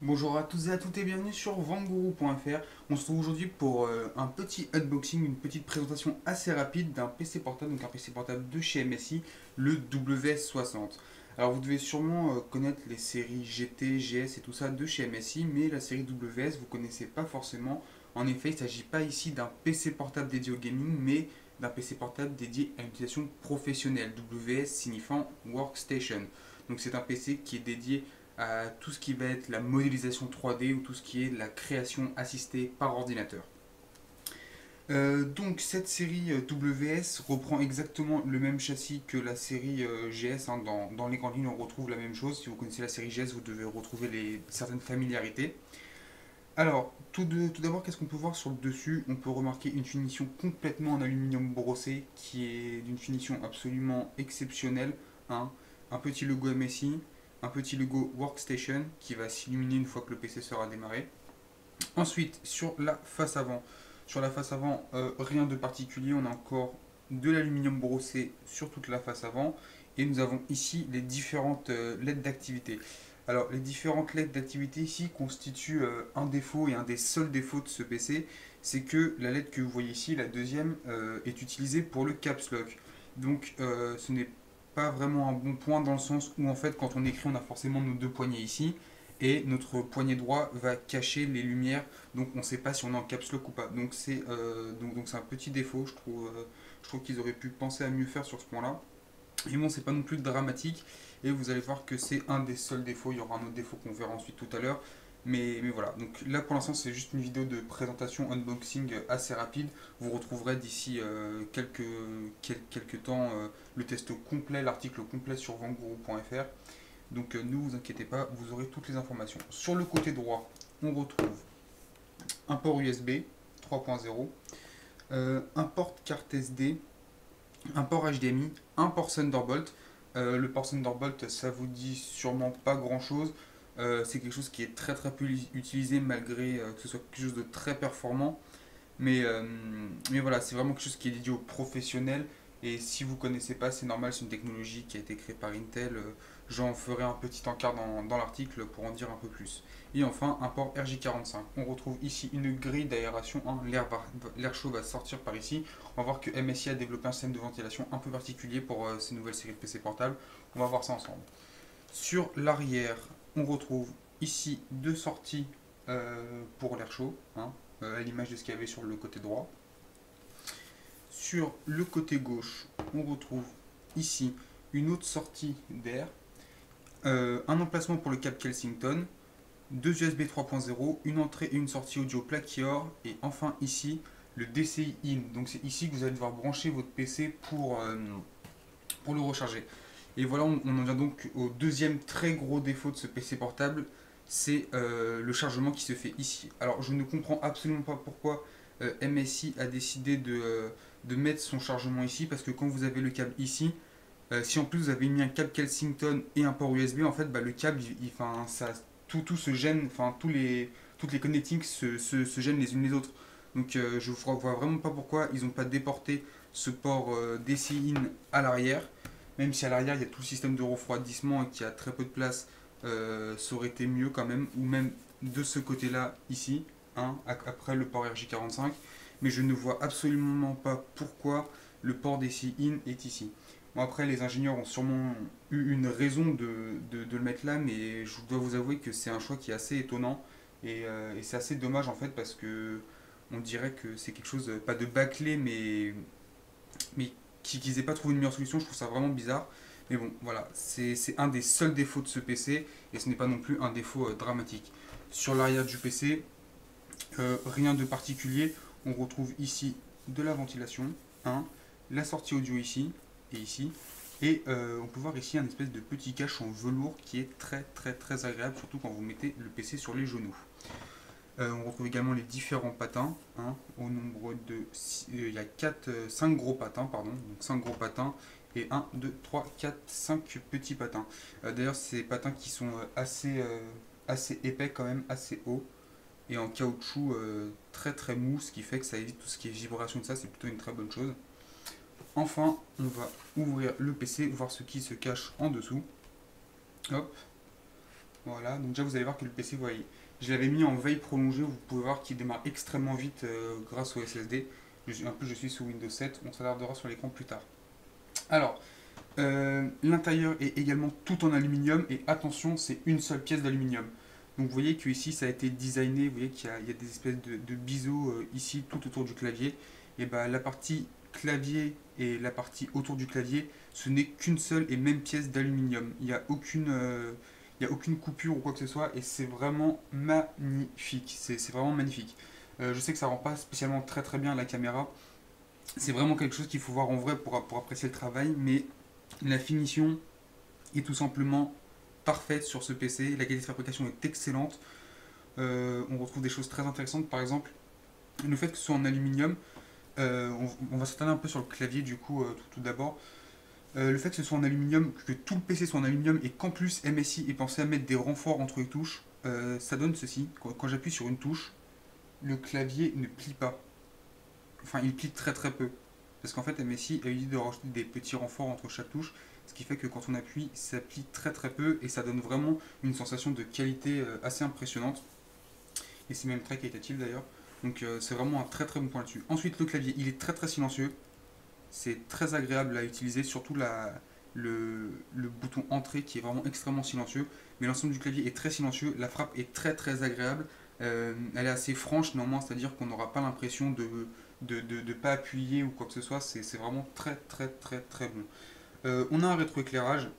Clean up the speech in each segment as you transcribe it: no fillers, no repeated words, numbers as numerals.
Bonjour à tous et à toutes et bienvenue sur Vanguru.fr. On se trouve aujourd'hui pour un petit unboxing, une petite présentation assez rapide d'un PC portable, donc un PC portable de chez MSI, le WS60. Alors vous devez sûrement connaître les séries GT, GS et tout ça de chez MSI, mais la série WS vous connaissez pas forcément. En effet, il ne s'agit pas ici d'un PC portable dédié au gaming, mais d'un PC portable dédié à une utilisation professionnelle, WS signifiant Workstation. Donc c'est un PC qui est dédié à tout ce qui va être la modélisation 3D ou tout ce qui est la création assistée par ordinateur. Donc cette série WS reprend exactement le même châssis que la série GS, hein. Dans les grandes lignes, on retrouve la même chose. Si vous connaissez la série GS, vous devez retrouver certaines familiarités. Alors, tout d'abord, qu'est-ce qu'on peut voir sur le dessus? On peut remarquer une finition complètement en aluminium brossé qui est d'une finition absolument exceptionnelle, hein. Un petit logo MSI, un petit logo Workstation qui va s'illuminer une fois que le PC sera démarré. Ensuite, sur la face avant, rien de particulier, on a encore de l'aluminium brossé sur toute la face avant et nous avons ici les différentes LED d'activité. Alors, les différentes LED d'activité ici constituent un défaut et un des seuls défauts de ce PC, c'est que la LED que vous voyez ici, la deuxième, est utilisée pour le caps lock. Donc, ce n'est pas vraiment un bon point dans le sens où en fait, quand on écrit, on a forcément nos deux poignets ici et notre poignet droit va cacher les lumières, donc on ne sait pas si on est en caps lock ou pas. Donc c'est un petit défaut, je trouve qu'ils auraient pu penser à mieux faire sur ce point-là. Et bon, c'est pas non plus dramatique, et vous allez voir que c'est un des seuls défauts, il y aura un autre défaut qu'on verra ensuite tout à l'heure. Mais voilà, donc là pour l'instant c'est juste une vidéo de présentation, unboxing assez rapide. Vous retrouverez d'ici quelques temps le test complet, l'article complet sur vanguru.fr. Donc ne vous inquiétez pas, vous aurez toutes les informations. Sur le côté droit, on retrouve un port USB 3.0, un port carte SD, un port HDMI, un port Thunderbolt. Le port Thunderbolt, ça vous dit sûrement pas grand chose. C'est quelque chose qui est très très peu utilisé malgré que ce soit quelque chose de très performant. Mais voilà, c'est vraiment quelque chose qui est dédié aux professionnels. Et si vous ne connaissez pas, c'est normal, c'est une technologie qui a été créée par Intel. J'en ferai un petit encart dans l'article pour en dire un peu plus. Et enfin, un port RJ45. On retrouve ici une grille d'aération, hein. L'air chaud va sortir par ici. On va voir que MSI a développé un système de ventilation un peu particulier pour ces nouvelles séries de PC portables. On va voir ça ensemble. Sur l'arrière, on retrouve ici deux sorties pour l'air chaud, hein, à l'image de ce qu'il y avait sur le côté droit. Sur le côté gauche, on retrouve ici une autre sortie d'air, un emplacement pour le câble Kensington, deux USB 3.0, une entrée et une sortie audio Plakior, et enfin ici le DCI in. Donc c'est ici que vous allez devoir brancher votre PC pour le recharger. Et voilà, on en vient donc au deuxième très gros défaut de ce PC portable, c'est le chargement qui se fait ici. Alors je ne comprends absolument pas pourquoi MSI a décidé de mettre son chargement ici, parce que quand vous avez le câble ici, si en plus vous avez mis un câble Kensington et un port USB, en fait bah, le câble, tout se gêne, toutes les connectiques se gênent les unes les autres. Donc je ne vois vraiment pas pourquoi ils n'ont pas déporté ce port DCI in à l'arrière. Même si à l'arrière il y a tout le système de refroidissement et qu'il y a très peu de place, ça aurait été mieux quand même. Ou même de ce côté-là, ici, hein, après le port RJ45. Mais je ne vois absolument pas pourquoi le port DCI in est ici. Bon, après, les ingénieurs ont sûrement eu une raison de le mettre là, mais je dois vous avouer que c'est un choix qui est assez étonnant. Et c'est assez dommage en fait parce que on dirait que c'est quelque chose, pas de bâclé, mais qu'ils n'aient pas trouvé une meilleure solution. Je trouve ça vraiment bizarre. Mais bon, voilà, c'est un des seuls défauts de ce PC et ce n'est pas non plus un défaut dramatique. Sur l'arrière du PC, rien de particulier. On retrouve ici de la ventilation, hein, la sortie audio ici et ici. Et on peut voir ici un espèce de petit cache en velours qui est très très très agréable, surtout quand vous mettez le PC sur les genoux. On retrouve également les différents patins, hein, au nombre de... il y a 5 gros patins, pardon, donc 5 gros patins, et 1, 2, 3, 4, 5 petits patins. D'ailleurs, ces patins qui sont assez épais quand même, assez hauts, et en caoutchouc très très mou, ce qui fait que ça évite tout ce qui est vibration de ça, c'est plutôt une très bonne chose. Enfin, on va ouvrir le PC, voir ce qui se cache en dessous. Hop, Voilà, donc déjà vous allez voir que le PC, vous voyez, je l'avais mis en veille prolongée, vous pouvez voir qu'il démarre extrêmement vite grâce au SSD. Je suis sous Windows 7, on s'attardera sur l'écran plus tard. Alors, l'intérieur est également tout en aluminium et attention, c'est une seule pièce d'aluminium. Donc vous voyez que ici ça a été designé, vous voyez qu'il y a des espèces de biseaux ici tout autour du clavier. Et bah la partie clavier et la partie autour du clavier, ce n'est qu'une seule et même pièce d'aluminium. Il y a aucune coupure ou quoi que ce soit et c'est vraiment magnifique. C'est vraiment magnifique. Je sais que ça rend pas spécialement très très bien à la caméra. C'est vraiment quelque chose qu'il faut voir en vrai pour apprécier le travail, mais la finition est tout simplement parfaite sur ce PC. La qualité de fabrication est excellente. On retrouve des choses très intéressantes, par exemple le fait que ce soit en aluminium. On va s'attarder un peu sur le clavier du coup tout d'abord. Le fait que ce soit en aluminium, que tout le PC soit en aluminium et qu'en plus MSI ait pensé à mettre des renforts entre les touches, ça donne ceci. Quand j'appuie sur une touche, le clavier ne plie pas. Enfin, il plie très très peu. Parce qu'en fait, MSI a eu l'idée de rajouter des petits renforts entre chaque touche, ce qui fait que quand on appuie, ça plie très très peu et ça donne vraiment une sensation de qualité assez impressionnante. Et c'est même très qualitatif d'ailleurs. Donc c'est vraiment un très très bon point là-dessus. Ensuite, le clavier, il est très très silencieux. C'est très agréable à utiliser, surtout le bouton entrée qui est vraiment extrêmement silencieux. Mais l'ensemble du clavier est très silencieux. La frappe est très très agréable. Elle est assez franche néanmoins, c'est-à-dire qu'on n'aura pas l'impression de pas appuyer ou quoi que ce soit. C'est vraiment très très très très bon. On a un rétroéclairage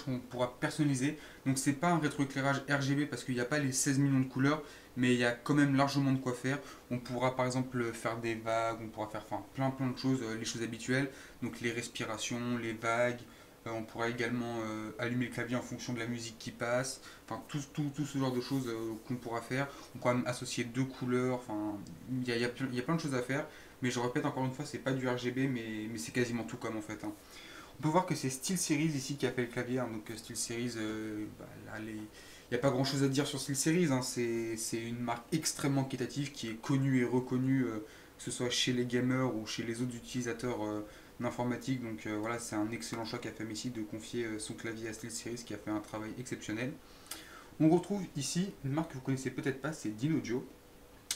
qu'on pourra personnaliser. Donc c'est pas un rétroéclairage RGB parce qu'il n'y a pas les 16 millions de couleurs, mais il y a quand même largement de quoi faire. On pourra par exemple faire des vagues, on pourra faire enfin, plein de choses, les choses habituelles, donc les respirations, les vagues. On pourra également allumer le clavier en fonction de la musique qui passe, enfin tout ce genre de choses qu'on pourra faire. On pourra même associer deux couleurs, enfin il y a plein de choses à faire. Mais je répète encore une fois, c'est pas du RGB, mais c'est quasiment tout comme en fait, hein. On peut voir que c'est SteelSeries ici qui a fait le clavier, hein. Donc SteelSeries, bah, là, il n'y a pas grand chose à dire sur SteelSeries, hein. C'est une marque extrêmement qualitative qui est connue et reconnue, que ce soit chez les gamers ou chez les autres utilisateurs d'informatique. Donc voilà, c'est un excellent choix qu'a fait Messi de confier son clavier à SteelSeries qui a fait un travail exceptionnel. On retrouve ici une marque que vous connaissez peut-être pas, c'est Dynaudio.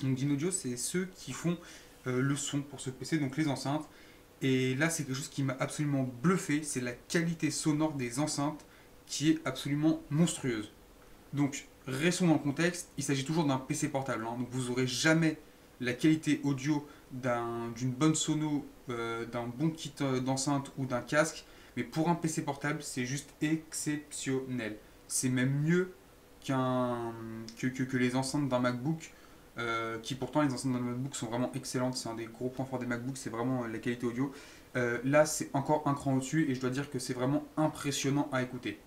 Donc Dynaudio, c'est ceux qui font le son pour ce PC, donc les enceintes. Et là, c'est quelque chose qui m'a absolument bluffé, c'est la qualité sonore des enceintes qui est absolument monstrueuse. Donc, restons dans le contexte, il s'agit toujours d'un PC portable, hein. Donc vous n'aurez jamais la qualité audio d'une bonne sono, d'un bon kit d'enceinte ou d'un casque, mais pour un PC portable, c'est juste exceptionnel. C'est même mieux que les enceintes d'un MacBook, qui pourtant les enceintes d'un MacBook sont vraiment excellentes. C'est un des gros points forts des MacBooks, c'est vraiment la qualité audio. Là, c'est encore un cran au-dessus et je dois dire que c'est vraiment impressionnant à écouter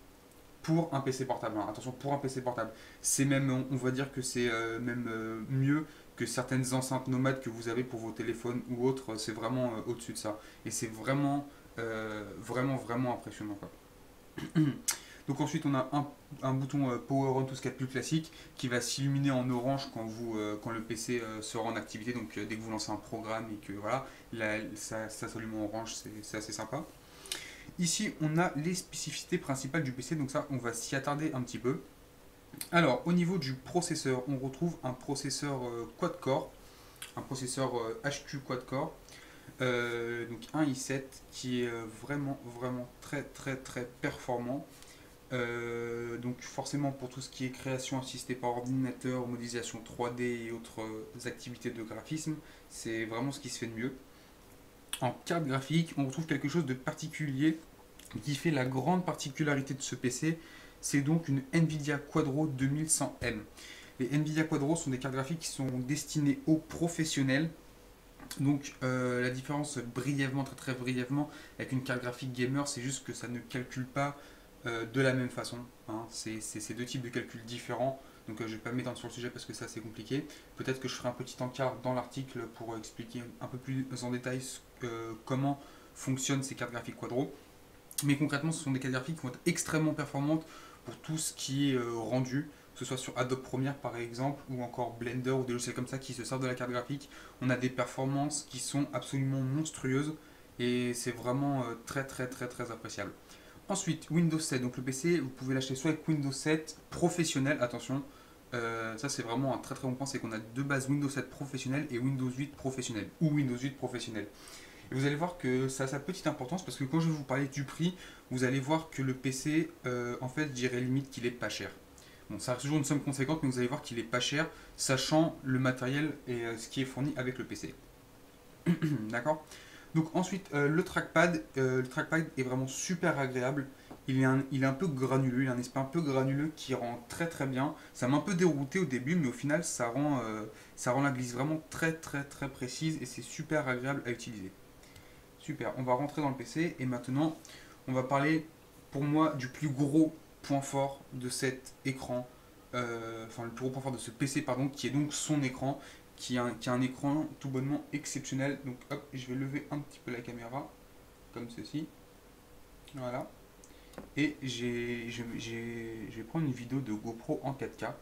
pour un PC portable, hein. Attention, pour un PC portable. C'est même, on va dire que c'est même mieux que certaines enceintes nomades que vous avez pour vos téléphones ou autres. C'est vraiment au-dessus de ça. Et c'est vraiment, vraiment impressionnant, quoi. Donc ensuite on a un bouton Power On, tout ce qu'il y a de plus classique, qui va s'illuminer en orange quand le PC sera en activité. Donc dès que vous lancez un programme et que voilà, là, ça s'allume en orange, c'est assez sympa. Ici on a les spécificités principales du PC, donc ça on va s'y attarder un petit peu. Alors au niveau du processeur, on retrouve un processeur quad-core, un processeur HQ quad-core. Donc un i7 qui est vraiment très très très performant. Donc forcément pour tout ce qui est création assistée par ordinateur, modélisation 3D et autres activités de graphisme, c'est vraiment ce qui se fait de mieux. En carte graphique, on retrouve quelque chose de particulier qui fait la grande particularité de ce PC, c'est donc une Nvidia Quadro 2100M. Les Nvidia Quadro sont des cartes graphiques qui sont destinées aux professionnels. Donc la différence brièvement, très très brièvement, avec une carte graphique gamer, c'est juste que ça ne calcule pas de la même façon, hein. C'est deux types de calculs différents. Donc je ne vais pas m'étendre sur le sujet parce que c'est assez compliqué. Peut-être que je ferai un petit encart dans l'article pour expliquer un peu plus en détail comment fonctionnent ces cartes graphiques Quadro. Mais concrètement, ce sont des cartes graphiques qui vont être extrêmement performantes pour tout ce qui est rendu, que ce soit sur Adobe Premiere par exemple, ou encore Blender ou des logiciels comme ça qui se servent de la carte graphique. On a des performances qui sont absolument monstrueuses et c'est vraiment très très très très appréciable. Ensuite, Windows 7. Donc le PC, vous pouvez l'acheter soit avec Windows 7 professionnel, attention. Ça c'est vraiment un très très bon point, c'est qu'on a deux bases Windows 7 professionnel et Windows 8 professionnel, ou Windows 8 professionnel. Et vous allez voir que ça a sa petite importance parce que quand je vais vous parler du prix, vous allez voir que le PC, en fait, je dirais limite qu'il est pas cher. Bon, ça reste toujours une somme conséquente, mais vous allez voir qu'il est pas cher, sachant le matériel et ce qui est fourni avec le PC. D'accord. Donc ensuite, le trackpad est vraiment super agréable. Il est un peu granuleux, il a un aspect un peu granuleux qui rend très très bien. Ça m'a un peu dérouté au début, mais au final, ça rend la glisse vraiment très très très précise et c'est super agréable à utiliser. Super, on va rentrer dans le PC et maintenant, on va parler pour moi du plus gros point fort de cet écran, enfin le plus gros point fort de ce PC, pardon, qui est donc son écran, qui a un écran tout bonnement exceptionnel. Donc hop, je vais lever un petit peu la caméra, comme ceci. Voilà. Et je vais prendre une vidéo de GoPro en 4K,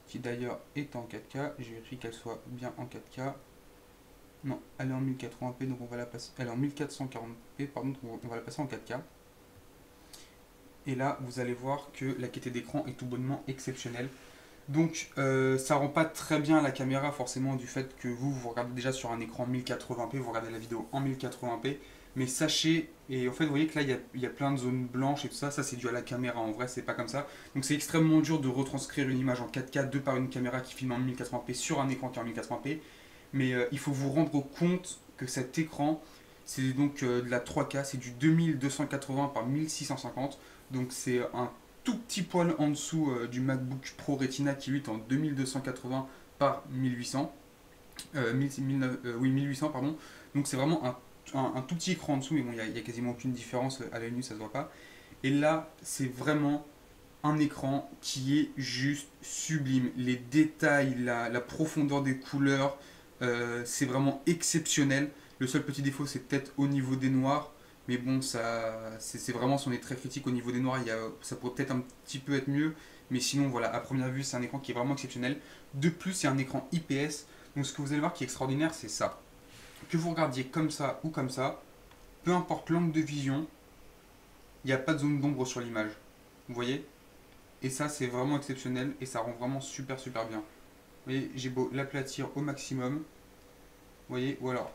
qui d'ailleurs est en 4K. Je vérifie qu'elle soit bien en 4K. Non, elle est en 1080p, donc on va la passer. Elle est en 1440p, pardon, donc on va la passer en 4K. Et là, vous allez voir que la qualité d'écran est tout bonnement exceptionnelle. Donc, ça rend pas très bien la caméra, forcément, du fait que vous regardez déjà sur un écran 1080p, vous regardez la vidéo en 1080p. Mais sachez, et en fait, vous voyez que là, il y a plein de zones blanches et tout ça. Ça, c'est dû à la caméra. En vrai, c'est pas comme ça. Donc, c'est extrêmement dur de retranscrire une image en 4K de par une caméra qui filme en 1080p sur un écran qui est en 1080p. Mais il faut vous rendre compte que cet écran, c'est donc de la 3K, c'est du 2280 par 1650. Donc c'est un tout petit poil en dessous du MacBook Pro Retina qui lui est en 2280 par 1800. 1800 pardon. Donc c'est vraiment un tout petit écran en dessous, mais bon, il y a quasiment aucune différence à l'œil nu, ça se voit pas. Et là, c'est vraiment un écran qui est juste sublime. Les détails, la profondeur des couleurs, c'est vraiment exceptionnel. Le seul petit défaut, c'est peut-être au niveau des noirs. Mais bon, c'est vraiment, si on est très critique au niveau des noirs, ça pourrait peut-être un petit peu être mieux. Mais sinon, voilà, à première vue, c'est un écran qui est vraiment exceptionnel. De plus, c'est un écran IPS. Donc ce que vous allez voir qui est extraordinaire, c'est ça. Que vous regardiez comme ça ou comme ça, peu importe l'angle de vision, il n'y a pas de zone d'ombre sur l'image. Vous voyez? Et ça, c'est vraiment exceptionnel et ça rend vraiment super super bien. Vous voyez, j'ai beau l'aplatir au maximum, vous voyez, ou alors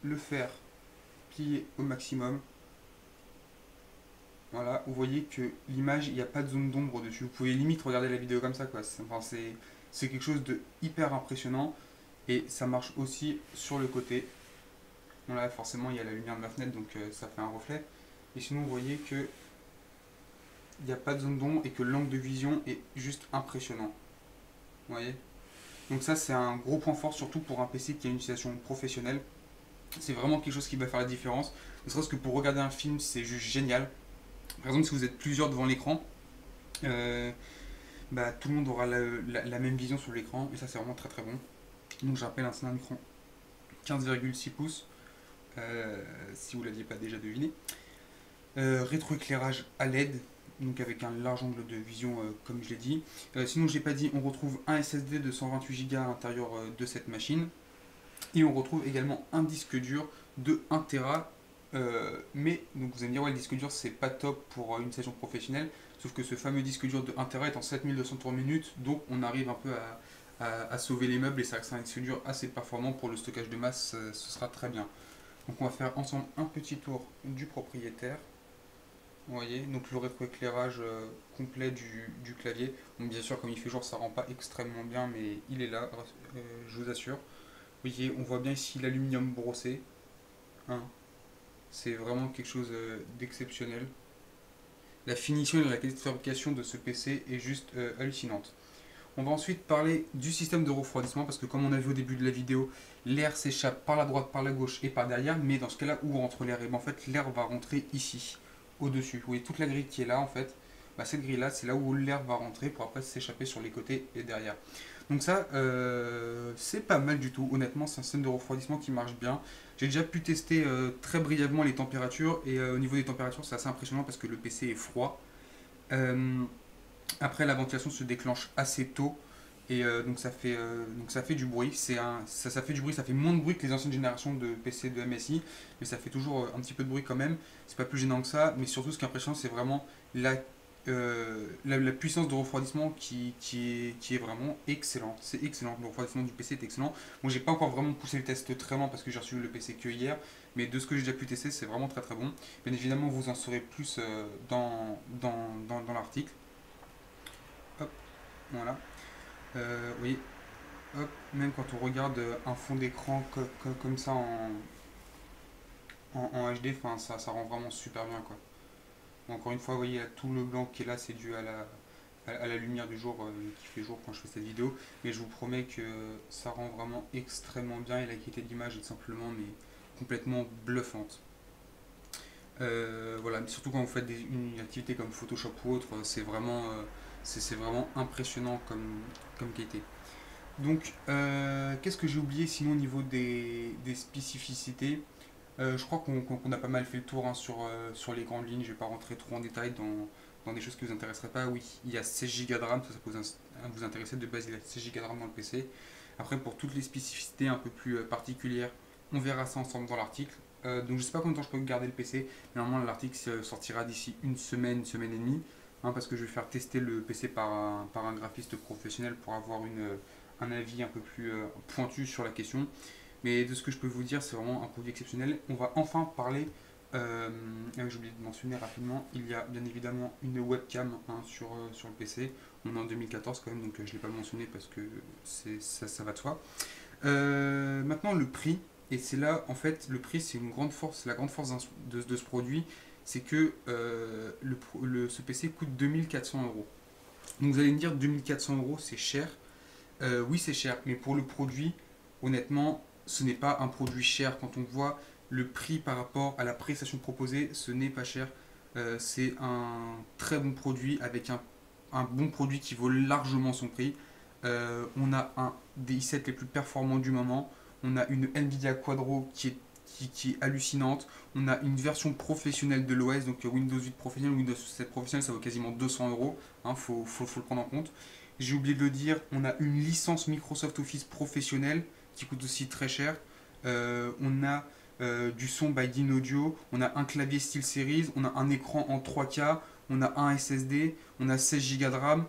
le faire plier au maximum. Voilà, vous voyez que l'image, il n'y a pas de zone d'ombre dessus. Vous pouvez limite regarder la vidéo comme ça, quoi. C'est quelque chose de hyper impressionnant. Et ça marche aussi sur le côté. Bon là, forcément, il y a la lumière de ma fenêtre, donc ça fait un reflet. Et sinon, vous voyez que il n'y a pas de zone d'ombre et que l'angle de vision est juste impressionnant. Vous voyez? Donc ça, c'est un gros point fort, surtout pour un PC qui a une utilisation professionnelle. C'est vraiment quelque chose qui va faire la différence. Ne serait-ce que pour regarder un film, c'est juste génial. Par exemple, si vous êtes plusieurs devant l'écran, euh, bah, tout le monde aura la même vision sur l'écran et ça c'est vraiment très très bon. Donc je rappelle, c'est un écran 15,6 pouces, si vous ne l'aviez pas déjà deviné. Rétroéclairage à LED, donc avec un large angle de vision comme je l'ai dit. Sinon je n'ai pas dit, on retrouve un SSD de 128 Go à l'intérieur de cette machine. Et on retrouve également un disque dur de 1 Tera. Mais donc vous allez me dire, ouais, le disque dur c'est pas top pour une session professionnelle, sauf que ce fameux disque dur de 1 Tera est en 7200 tours minutes, donc on arrive un peu à sauver les meubles et ça reste un disque dur assez performant pour le stockage de masse, ce sera très bien. Donc on va faire ensemble un petit tour du propriétaire. Vous voyez, donc le rétroéclairage complet du clavier. Donc bien sûr, comme il fait jour, ça rend pas extrêmement bien, mais il est là, je vous assure. Vous voyez, on voit bien ici l'aluminium brossé. Hein. C'est vraiment quelque chose d'exceptionnel. La finition et la qualité de fabrication de ce PC est juste hallucinante. On va ensuite parler du système de refroidissement parce que comme on a vu au début de la vidéo, l'air s'échappe par la droite, par la gauche et par derrière, mais dans ce cas-là, où rentre l'air? Et bien en fait, l'air va rentrer ici, au-dessus. Vous voyez toute la grille qui est là en fait, bah, cette grille-là, c'est là où l'air va rentrer pour après s'échapper sur les côtés et derrière. Donc ça, c'est pas mal du tout. Honnêtement, c'est un système de refroidissement qui marche bien. J'ai déjà pu tester très brièvement les températures et au niveau des températures, c'est assez impressionnant parce que le PC est froid. Après, la ventilation se déclenche assez tôt. Et donc ça fait du bruit. Ça fait du bruit, ça fait moins de bruit que les anciennes générations de PC de MSI, mais ça fait toujours un petit peu de bruit quand même. C'est pas plus gênant que ça, mais surtout ce qui est impressionnant, c'est vraiment la puissance de refroidissement qui est vraiment excellent. C'est excellent. Le refroidissement du PC est excellent. Moi, j'ai pas encore vraiment poussé le test très loin parce que j'ai reçu le PC que hier, mais de ce que j'ai déjà pu tester, c'est vraiment très très bon. Bien évidemment, vous en saurez plus dans l'article. Hop, voilà. Oui, hop, même quand on regarde un fond d'écran comme ça en HD, ça rend vraiment super bien quoi. Encore une fois, vous voyez, tout le blanc qui est là, c'est dû à la lumière du jour qui fait jour quand je fais cette vidéo. Mais je vous promets que ça rend vraiment extrêmement bien et la qualité d'image est simplement mais complètement bluffante. Voilà, surtout quand vous faites une activité comme Photoshop ou autre, c'est vraiment impressionnant comme qualité. Donc, qu'est-ce que j'ai oublié sinon au niveau des spécificités? Je crois qu'on a pas mal fait le tour hein, sur les grandes lignes. Je ne vais pas rentrer trop en détail dans des choses qui ne vous intéresseraient pas. Oui, il y a 16 Go de RAM, ça peut vous intéresser. De base, il y a 16 Go de RAM dans le PC. Après, pour toutes les spécificités un peu plus particulières, on verra ça ensemble dans l'article. Donc, je ne sais pas combien de temps je peux garder le PC. Normalement, l'article sortira d'ici une semaine et demie. Hein, parce que je vais faire tester le PC par un graphiste professionnel pour avoir un avis un peu plus pointu sur la question. Mais de ce que je peux vous dire, c'est vraiment un produit exceptionnel. On va enfin parler, j'ai oublié de mentionner rapidement, il y a bien évidemment une webcam hein, sur le PC. On est en 2014 quand même, donc je ne l'ai pas mentionné parce que ça va de soi. Maintenant, le prix, et c'est là, en fait, le prix, c'est une grande force, la grande force de ce produit, c'est que ce PC coûte 2400 euros. Donc vous allez me dire, 2400 euros, c'est cher. Oui, c'est cher, mais pour le produit, honnêtement, ce n'est pas un produit cher. Quand on voit le prix par rapport à la prestation proposée, ce n'est pas cher. C'est un très bon produit avec un bon produit qui vaut largement son prix. On a un des i7 les plus performants du moment. On a une Nvidia Quadro qui est hallucinante. On a une version professionnelle de l'OS, donc Windows 8 professionnel, Windows 7 professionnel, ça vaut quasiment 200 euros. Faut le prendre en compte. J'ai oublié de le dire, on a une licence Microsoft Office professionnelle qui coûte aussi très cher. On a du son by Dynaudio, on a un clavier SteelSeries, on a un écran en 3K, on a un SSD, on a 16 Go de RAM.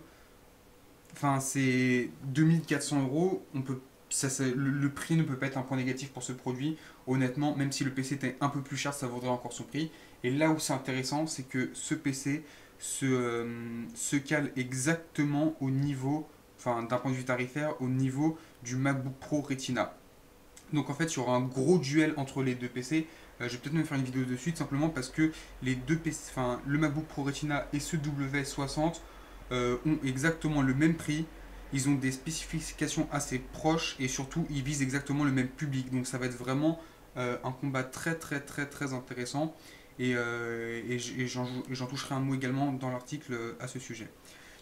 Enfin, c'est 2400 euros. Le prix ne peut pas être un point négatif pour ce produit. Honnêtement, même si le PC était un peu plus cher, ça vaudrait encore son prix. Et là où c'est intéressant, c'est que ce PC se cale exactement au niveau, enfin d'un point de vue tarifaire, au niveau du MacBook Pro Retina. Donc en fait, il y aura un gros duel entre les deux PC. Je vais peut-être même faire une vidéo dessus, tout simplement parce que les deux PC, enfin le MacBook Pro Retina et ce W60 ont exactement le même prix. Ils ont des spécifications assez proches et surtout ils visent exactement le même public. Donc ça va être vraiment un combat très très très très intéressant. Et j'en toucherai un mot également dans l'article à ce sujet.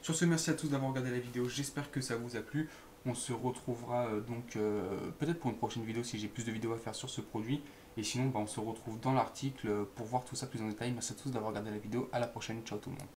Sur ce, merci à tous d'avoir regardé la vidéo. J'espère que ça vous a plu. On se retrouvera donc peut-être pour une prochaine vidéo si j'ai plus de vidéos à faire sur ce produit. Et sinon, on se retrouve dans l'article pour voir tout ça plus en détail. Merci à tous d'avoir regardé la vidéo. À la prochaine. Ciao tout le monde.